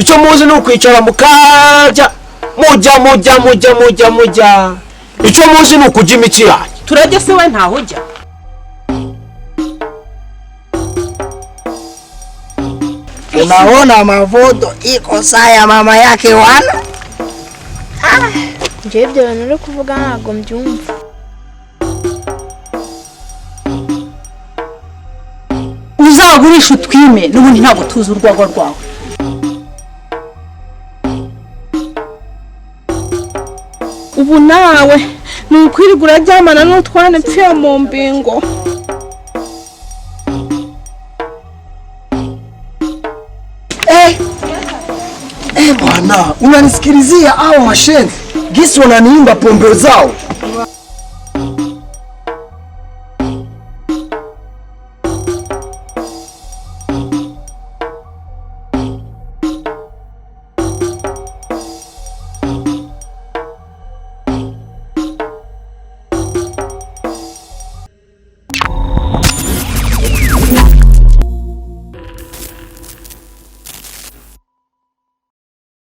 Icyo muzi ni ukwicara mukarya mujya. Icyo muzi ni ukujya imiki yanyu. Turajya se we ntaho ujya. Unaona mavuto iko saa ya mama yake wana? Nje ibyo bintu uri kuvuga ntabwo mbyumva. Uzagurisha utwime n'ubundi ntabwo tuzi urwago rwawe. Ubu nawe ni ukwirirwa uraryamana n'utwana mpfiye mu mbingo. Bwana, unanisikilizia hao washenzi? Gisi wananiimba pombe zao.